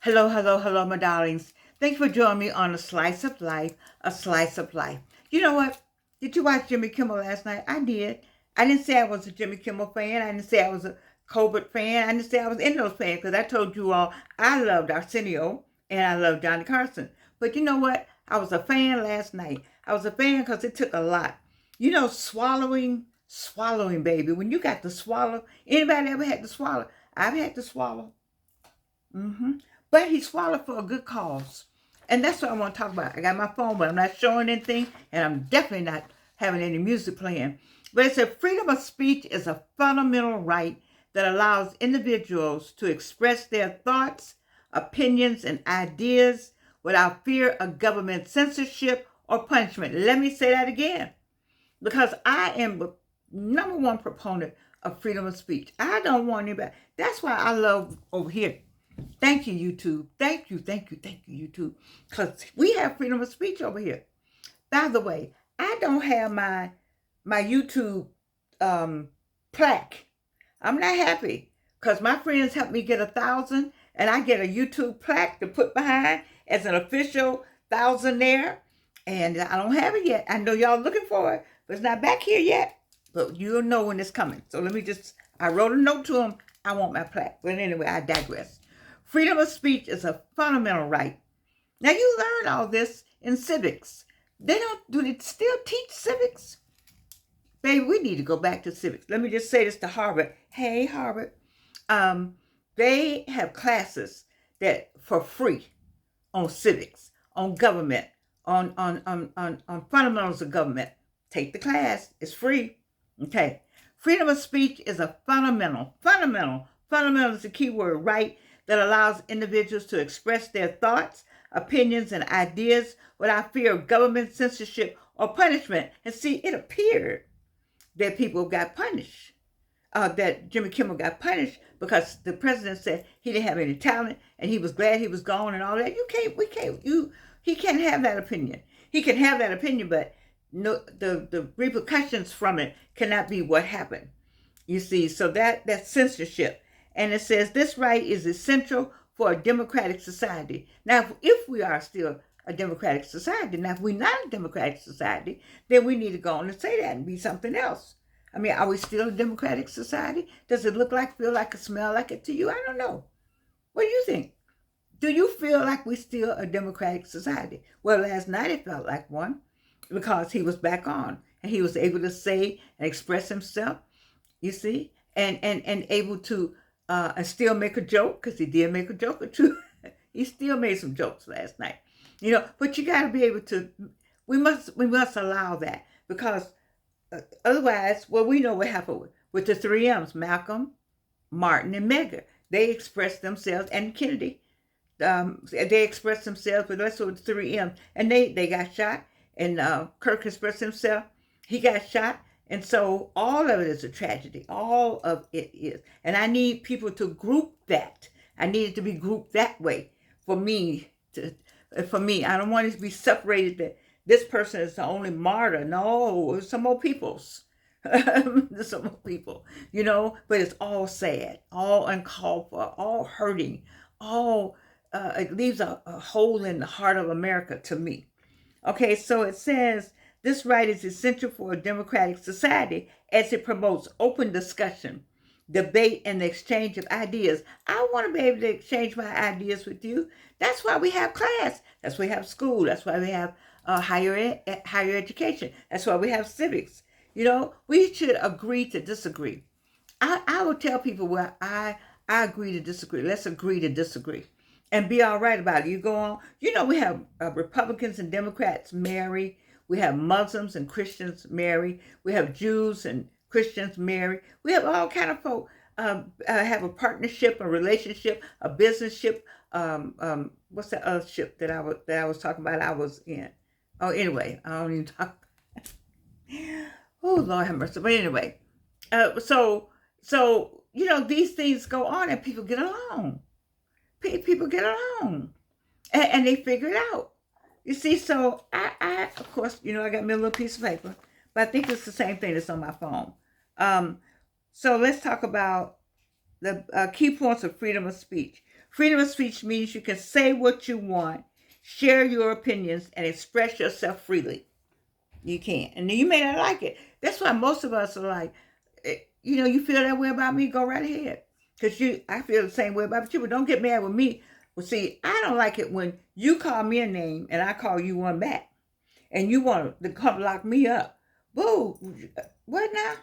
Hello, hello, hello, my darlings. Thanks for joining me on A Slice of Life, A Slice of Life. You know what? Did you watch Jimmy Kimmel last night? I did. I didn't say I was a Jimmy Kimmel fan. I didn't say I was a Colbert fan. I didn't say I was any of those fans because I told you all I loved Arsenio and I loved Johnny Carson. But you know what? I was a fan last night. I was a fan because it took a lot. You know, swallowing, baby. When you got to swallow, anybody ever had to swallow? I've had to swallow. But he swallowed for a good cause. And that's what I want to talk about. I got my phone, but I'm not showing anything, and I'm definitely not having any music playing. But it said freedom of speech is a fundamental right that allows individuals to express their thoughts, opinions, and ideas without fear of government censorship or punishment. Let me say that again, because I am the number one proponent of freedom of speech. I don't want anybody. That's why I love over here. Thank you, YouTube. Thank you, YouTube. Because we have freedom of speech over here. By the way, I don't have my YouTube plaque. I'm not happy because my friends helped me get 1,000, and I get a YouTube plaque to put behind as an official thousandaire, and I don't have it yet. I know y'all looking for it, but it's not back here yet. But you'll know when it's coming. So I wrote a note to them. I want my plaque. But anyway, I digress. Freedom of speech is a fundamental right. Now, you learn all this in civics. Do they still teach civics? Baby, we need to go back to civics. Let me just say this to Harvard. Hey, Harvard. They have classes that for free on civics, on government, on fundamentals of government. Take the class. It's free. Okay. Freedom of speech is a fundamental is the key word, right? That allows individuals to express their thoughts, opinions, and ideas without fear of government censorship or punishment. And see, it appeared that people got punished, that Jimmy Kimmel got punished because the president said he didn't have any talent and he was glad he was gone and all that. He can't have that opinion. He can have that opinion, but no, the repercussions from it cannot be what happened. You see, so that's censorship. And it says this right is essential for a democratic society. Now, if we are still a democratic society, now if we're not a democratic society, then we need to go on and say that and be something else. I mean, are we still a democratic society? Does it look like, feel like, smell like it to you? I don't know. What do you think? Do you feel like we're still a democratic society? Well, last night it felt like one because he was back on and he was able to say and express himself, you see, and able to and still make a joke, because he did make a joke or two. He still made some jokes last night, but you got to be able to, we must allow that, because otherwise, well, we know what happened with the 3Ms, Malcolm, Martin, and Medgar. They expressed themselves, and Kennedy, they expressed themselves, but that's with the 3Ms, and they got shot, and Kirk expressed himself, he got shot. And so all of it is a tragedy. All of it is. And I need people to group that. I need it to be grouped that way for me. I don't want it to be separated that this person is the only martyr. No, some more peoples. There's some more people, but it's all sad, all uncalled for, all hurting, all, it leaves a hole in the heart of America to me. Okay, so it says, this right is essential for a democratic society as it promotes open discussion, debate, and the exchange of ideas. I want to be able to exchange my ideas with you. That's why we have class. That's why we have school. That's why we have higher education. That's why we have civics. We should agree to disagree. I will tell people where I agree to disagree. Let's agree to disagree and be all right about it. You go on. We have Republicans and Democrats marry. We have Muslims and Christians marry. We have Jews and Christians marry. We have all kind of folk have a partnership, a relationship, a business ship. What's that other ship that I was talking about? I was in. Oh, anyway, I don't even talk. Oh, Lord have mercy. But anyway, so these things go on and people get along. People get along, and they figure it out. You see, so I of course, I got me a little piece of paper, but I think it's the same thing that's on my phone. So let's talk about the key points of freedom of speech. Freedom of speech means you can say what you want, share your opinions, and express yourself freely. You can. And you may not like it. That's why most of us are like, you feel that way about me, go right ahead. Because I feel the same way about you, but don't get mad with me. Well, see, I don't like it when you call me a name and I call you one back. And you want to come lock me up. Boo. What now?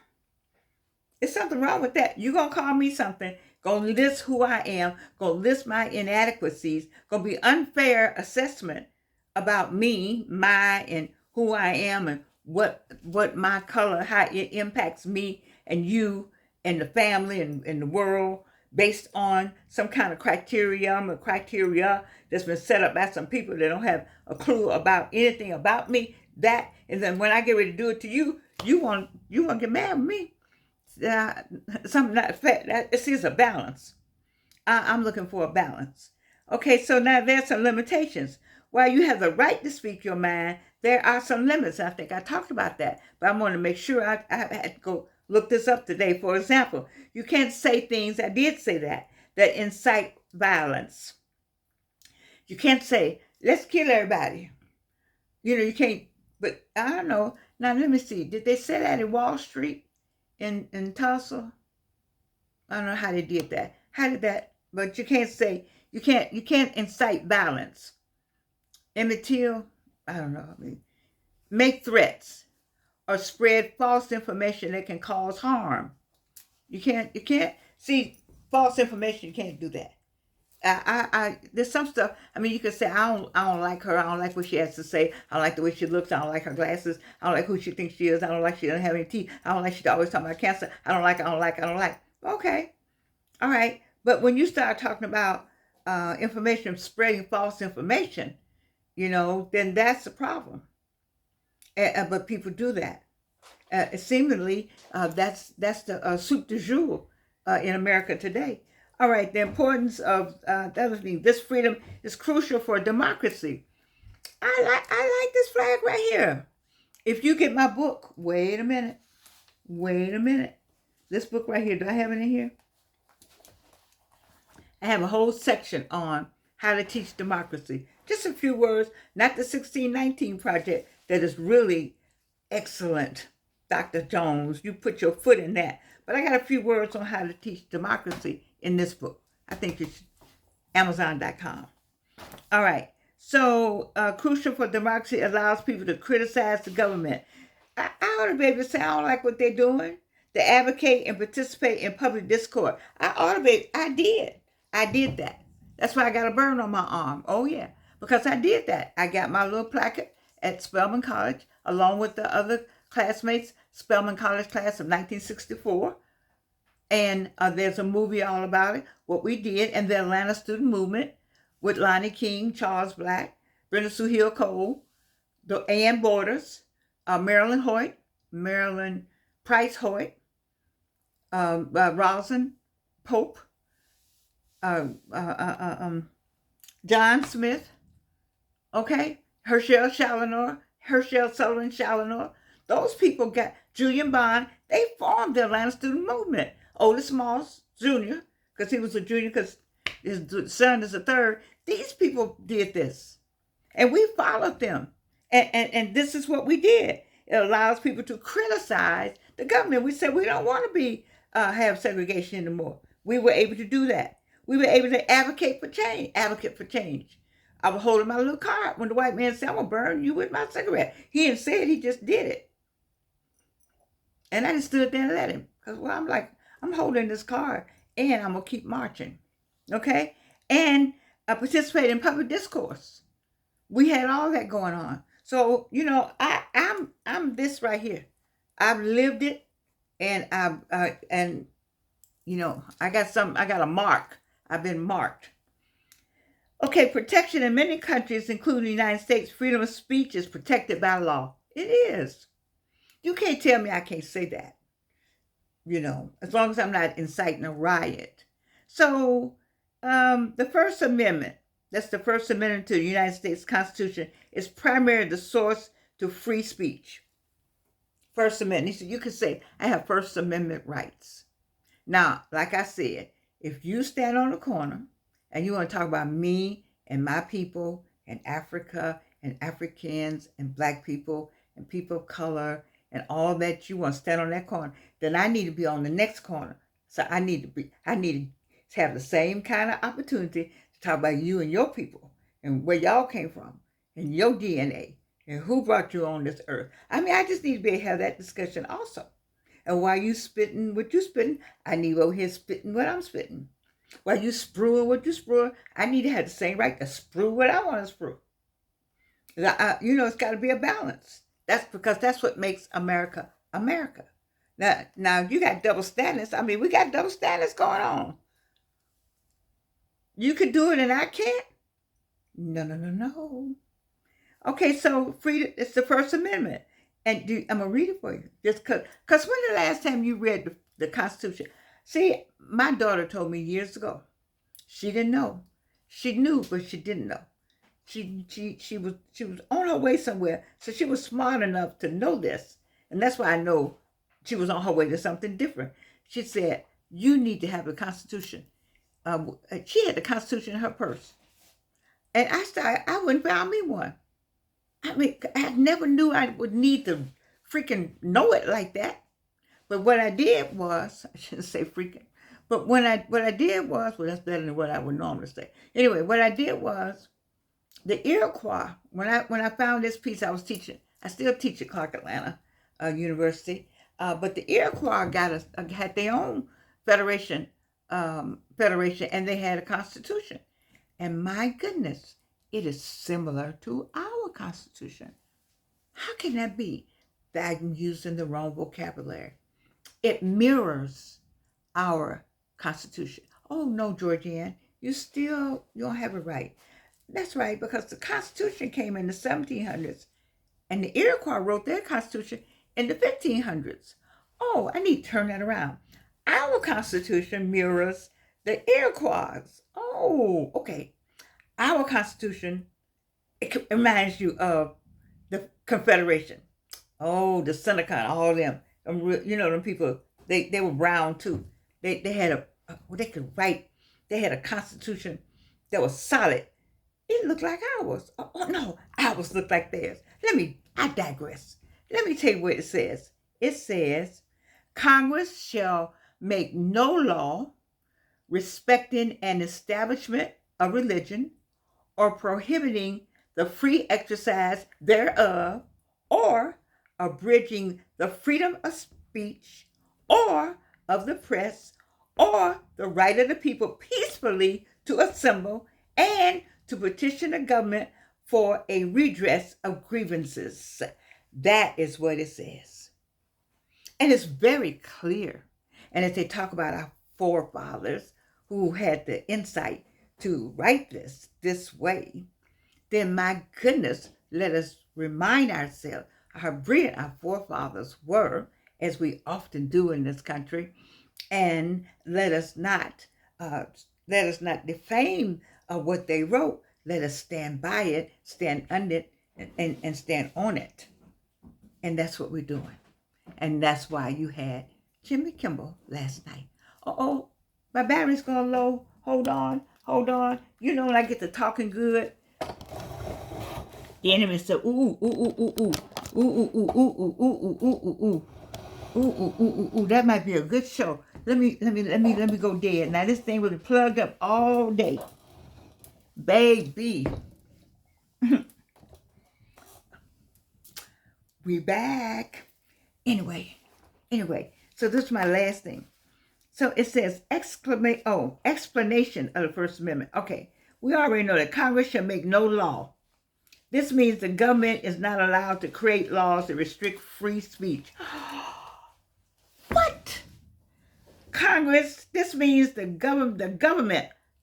There's something wrong with that. You're going to call me something, going to list who I am, going to list my inadequacies, going to be unfair assessment about me, and who I am, and what my color, how it impacts me and you and the family and the world based on some kind of criteria that's been set up by some people that don't have a clue about anything about me. And then when I get ready to do it to you, you want to get mad with me. Something not fair. This is a balance. I'm looking for a balance. Okay, so now there's some limitations. While you have the right to speak your mind, there are some limits. I think I talked about that, but I want to make sure I had to go look this up today. For example, you can't say things, I did say that incite violence. You can't say, let's kill everybody. You can't, but I don't know. Now, let me see. Did they say that in Wall Street? In Tulsa? I don't know how they did that. How did that? But you can't say, you can't incite violence. Emmett Till, I don't know. Make threats or spread false information that can cause harm. You can't see false information. You can't do that. There's some stuff. You could say, I don't like her. I don't like what she has to say. I don't like the way she looks. I don't like her glasses. I don't like who she thinks she is. I don't like she doesn't have any teeth. I don't like she's always talking about cancer. I don't like. Okay. All right. But when you start talking about information, spreading false information, then that's the problem. But people do that. Seemingly, that's the soup du jour in America today. All right, the importance of the other thing. This freedom is crucial for democracy. I like this flag right here. If you get my book, wait a minute. This book right here, do I have it in here? I have a whole section on how to teach democracy. Just a few words, not the 1619 project that is really excellent. Dr. Jones, you put your foot in that. But I got a few words on how to teach democracy in this book. I think it's Amazon.com. All right. So, crucial for democracy allows people to criticize the government. I ought to be able to say, I don't like what they're doing. To advocate and participate in public discourse. I did that. That's why I got a burn on my arm. Oh, yeah. Because I did that. I got my little placard at Spelman College, along with the other classmates, Spelman College class of 1964. And there's a movie all about it, what we did, and the Atlanta Student Movement with Lonnie King, Charles Black, Brenda Sue Hill Cole, Ann Borders, Marilyn Price Hoyt, Rosin Pope, John Smith, okay, Herschel Sullivan Challenor. Those people got Julian Bond. They formed the Atlanta Student Movement. Otis Moss Jr., because he was a junior, because his son is a third. These people did this, and we followed them. And this is what we did. It allows people to criticize the government. We said we don't want to have segregation anymore. We were able to do that. We were able to advocate for change. I was holding my little card when the white man said, I'm going to burn you with my cigarette. He didn't say it, he just did it. And I just stood there and let him. Because, I'm like, I'm holding this card and I'm going to keep marching. Okay? And participate in public discourse. We had all that going on. So, I'm this right here. I've lived it, and I got a mark. I've been marked. Okay, protection in many countries, including the United States, freedom of speech is protected by law. It is. You can't tell me I can't say that. As long as I'm not inciting a riot. So, the First Amendment, that's the First Amendment to the United States Constitution, is primarily the source to free speech. First Amendment. You could say, I have First Amendment rights. Now, like I said, if you stand on the corner and you want to talk about me and my people and Africa and Africans and black people and people of color and all that, you want to stand on that corner, then I need to be on the next corner. So I need to have the same kind of opportunity to talk about you and your people and where y'all came from and your DNA and who brought you on this earth. I mean, I just need to be able to have that discussion also. And while you spitting what you spitting, I need over here spitting what I'm spitting. While you spruing what you spruing, I need to have the same right to sprue what I want to sprue. It's got to be a balance. That's because that's what makes America America. Now you got double standards. I mean, we got double standards going on. You can do it and I can't. No. Okay, so freedom. It's the First Amendment, and I'm gonna read it for you. Just cause when the last time you read the Constitution? See, my daughter told me years ago. She didn't know. She knew, but she didn't know. She was on her way somewhere, so she was smart enough to know this, and that's why I know she was on her way to something different. She said, "You need to have the Constitution." She had the Constitution in her purse, and I went and found me one. I mean, I never knew I would need to freaking know it like that. But what I did was, I shouldn't say freaking, but what I did was, well, that's better than what I would normally say. Anyway, what I did was, the Iroquois, when I found this piece, I was teaching. I still teach at Clark Atlanta University, but the Iroquois had their own federation, and they had a constitution. And my goodness, it is similar to our Constitution. How can that be? That I'm using the wrong vocabulary. It mirrors our Constitution. Oh no, Georgianne, you don't have it right. That's right, because the Constitution came in the 1700s, and the Iroquois wrote their Constitution in the 1500s. Oh, I need to turn that around. Our Constitution mirrors the Iroquois. Oh, okay. Our Constitution, it reminds you of the Confederation. Oh, the Seneca, all them. Them people, they were brown too. They had they could write. They had a Constitution that was solid. It looked like ours. Oh no, ours looked like theirs. I digress. Let me tell you what it says. It says, Congress shall make no law respecting an establishment of religion or prohibiting the free exercise thereof, or abridging the freedom of speech or of the press, or the right of the people peacefully to assemble and to petition the government for a redress of grievances. That is what it says. And it's very clear. And as they talk about our forefathers who had the insight to write this way, then my goodness, let us remind ourselves how brilliant our forefathers were, as we often do in this country, and let us not defame what they wrote. Let us stand by it, stand under it, and stand on it. And that's what we're doing. And that's why you had Jimmy Kimmel last night. Uh-oh, my battery's going low. Hold on. You know when I get to talking good, the enemy said, ooh. That might be a good show. Let me go dead. Now this thing was plugged up all day. Baby. We back. Anyway, so this is my last thing. So it says explanation of the First Amendment. Okay, we already know that Congress shall make no law. This means the government is not allowed to create laws that restrict free speech. What? Congress, this means the government,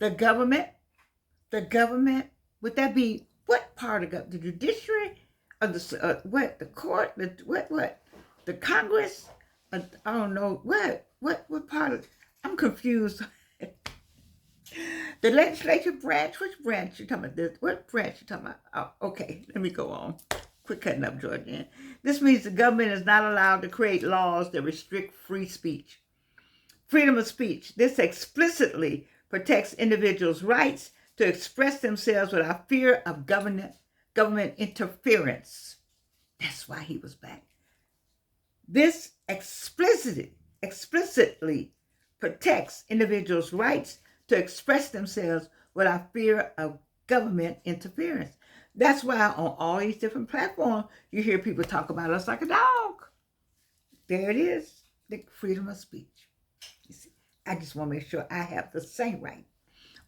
would that be what part of the judiciary? Of the court, the Congress, I don't know, what part of, I'm confused. The legislature branch, which branch you talking about? What branch you talking about? Oh, okay, let me go on. Quit cutting up, Georgianne. This means the government is not allowed to create laws that restrict free speech. Freedom of speech. This explicitly protects individuals' rights to express themselves without fear of government interference. That's why he was back. This explicitly protects individuals' rights to express themselves without fear of government interference. That's why on all these different platforms, you hear people talk about us like a dog. There it is, the freedom of speech. You see, I just want to make sure I have the same right.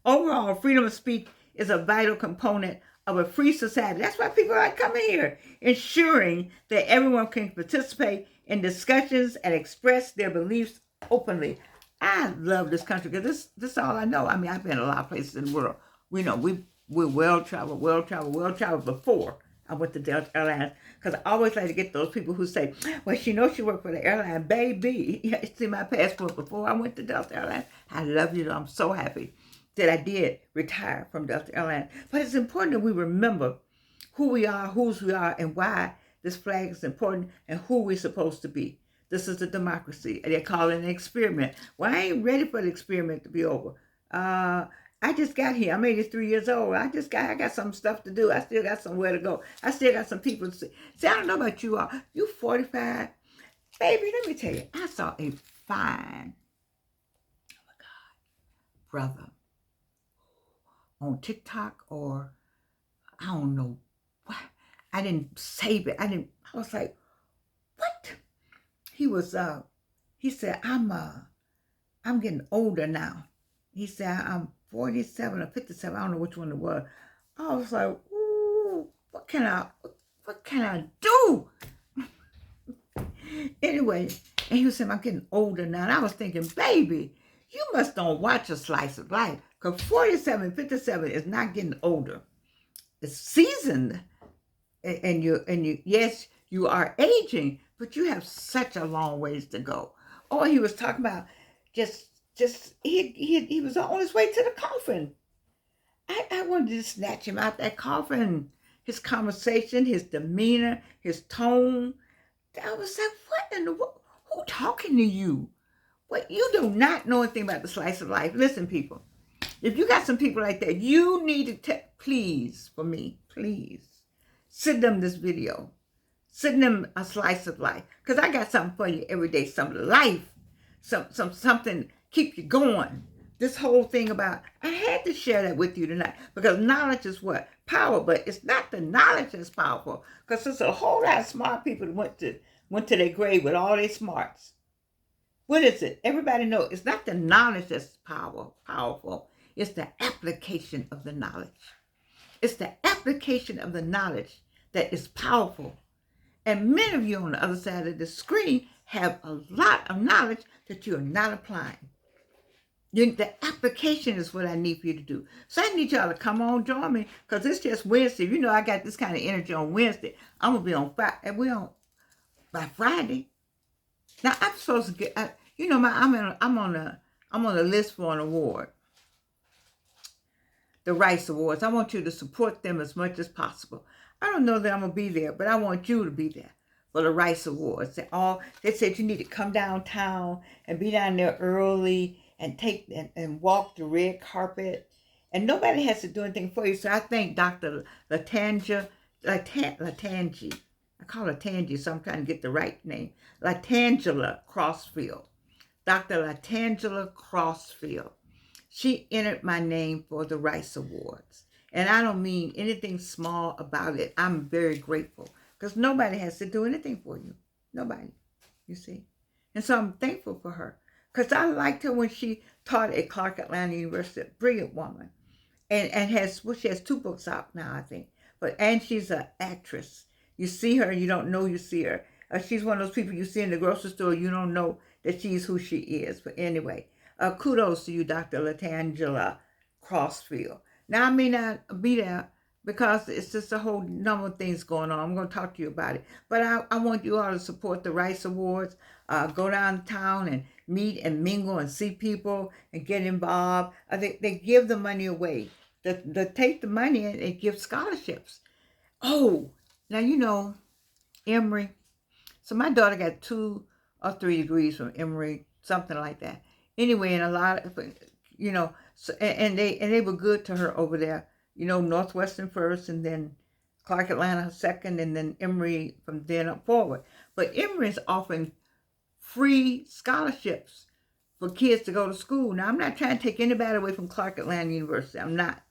Overall, freedom of speech is a vital component of a free society. That's why people are coming here, ensuring that everyone can participate in discussions and express their beliefs openly. I love this country because this is all I know. I mean, I've been a lot of places in the world. We know we're well-traveled before I went to Delta Airlines, because I always like to get those people who say, well, she knows she worked for the airline, baby. You see my passport before I went to Delta Airlines. I love you. I'm so happy that I did retire from Delta Airlines. But it's important that we remember who we are, whose we are, and why this flag is important, and who we're supposed to be. This is a democracy. They call it an experiment. Well, I ain't ready for the experiment to be over. I just got here. I'm 83 years old. I got some stuff to do. I still got somewhere to go. I still got some people to see. See, I don't know about you all. You 45. Baby, let me tell you, I saw a fine, oh my God, brother on TikTok, or I don't know what. I didn't save it. I was like, what? He said, I'm getting older now. He said, I'm 47 or 57. I don't know which one it was. I was like, ooh, what can I do? Anyway, and he was saying, I'm getting older now. And I was thinking, baby, you must don't watch A Slice of Life, because 47, 57 is not getting older. It's seasoned. And you, yes, you are aging, but you have such a long ways to go. Oh, he was talking about he was on his way to the coffin. I wanted to snatch him out that coffin. His conversation, his demeanor, his tone. I was like, what in the world? Who talking to you? What, you do not know anything about the slice of life. Listen, people, if you got some people like that, you need to please, for me, please, send them this video. Send them a slice of life. Because I got something for you every day. Some life. Something keep you going. This whole thing about, I had to share that with you tonight. Because knowledge is what? Power. But it's not the knowledge that's powerful. Because there's a whole lot of smart people that went to their grave with all their smarts. What is it? Everybody knows it's not the knowledge that's powerful. It's the application of the knowledge. It's the application of the knowledge that is powerful. And many of you on the other side of the screen have a lot of knowledge that you are not applying. The application is what I need for you to do. So I need y'all to come on, join me, because it's just Wednesday. You know I got this kind of energy on Wednesday. I'm going to be on Friday, and we're on by Friday. Now I'm supposed to get, I'm on a list for an award. The Rice Awards. I want you to support them as much as possible. I don't know that I'm going to be there, but I want you to be there for the Rice Awards. They said you need to come downtown and be down there early and and walk the red carpet. And nobody has to do anything for you. So I thank Dr. Latanji. I call her Tangi, so I'm trying to get the right name. Latangela Crossfield. Dr. Latangela Crossfield. She entered my name for the Rice Awards. And I don't mean anything small about it. I'm very grateful because nobody has to do anything for you. Nobody, you see. And so I'm thankful for her because I liked her when she taught at Clark Atlanta University. Brilliant woman. And she has 2 books out now, I think. And she's an actress. You see her and you don't know you see her. She's one of those people you see in the grocery store, you don't know that she's who she is. But anyway, kudos to you, Dr. Latangela Crossfield. Now, I may not be there because it's just a whole number of things going on. I'm going to talk to you about it. But I want you all to support the Rice Awards. Go downtown and meet and mingle and see people and get involved. They give the money away. They take the money and give scholarships. Oh, now you know, Emory. So my daughter got 2 or 3 degrees from Emory, something like that. Anyway, and a lot of, so, and they were good to her over there. Northwestern first, and then Clark Atlanta second, and then Emory from then up forward. But Emory is offering free scholarships for kids to go to school. Now, I'm not trying to take anybody away from Clark Atlanta University. I'm not.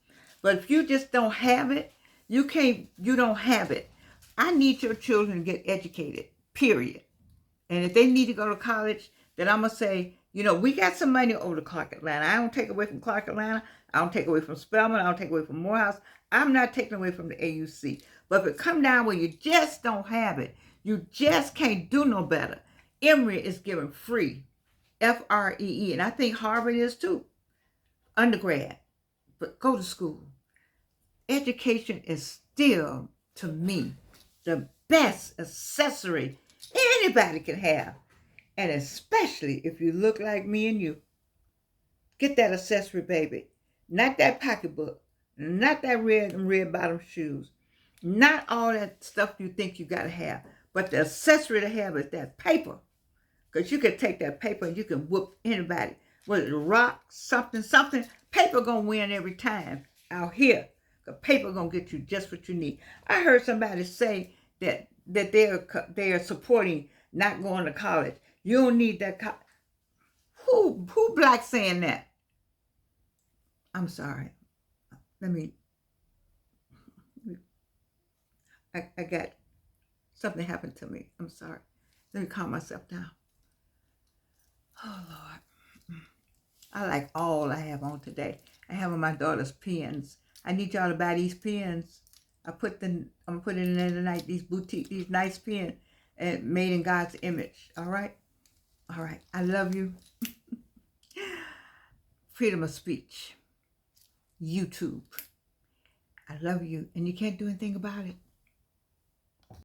But if you just don't have it, you don't have it. I need your children to get educated, period. And if they need to go to college, then I'm going to say, we got some money over to Clark Atlanta. I don't take away from Clark Atlanta. I don't take away from Spelman. I don't take away from Morehouse. I'm not taking away from the AUC. But if it come down where you just don't have it, you just can't do no better. Emory is giving free, FREE, and I think Harvard is too, undergrad. But go to school. Education is still, to me, the best accessory anybody can have. And especially if you look like me and you. Get that accessory, baby. Not that pocketbook. Not that red bottom shoes. Not all that stuff you think you got to have. But the accessory to have is that paper. Because you can take that paper and you can whoop anybody. Whether it's rock, something. Paper going to win every time out here. Because paper going to get you just what you need. I heard somebody say that they are supporting not going to college. You don't need that. Who black saying that? I'm sorry. I got something happened to me. I'm sorry. Let me calm myself down. Oh, Lord. I like all I have on today. I have on my daughter's pens. I need y'all to buy these pens. I'm gonna put it in there tonight. These nice pens, and made in God's image. All right. I love you. Freedom of speech. YouTube. I love you, and you can't do anything about it.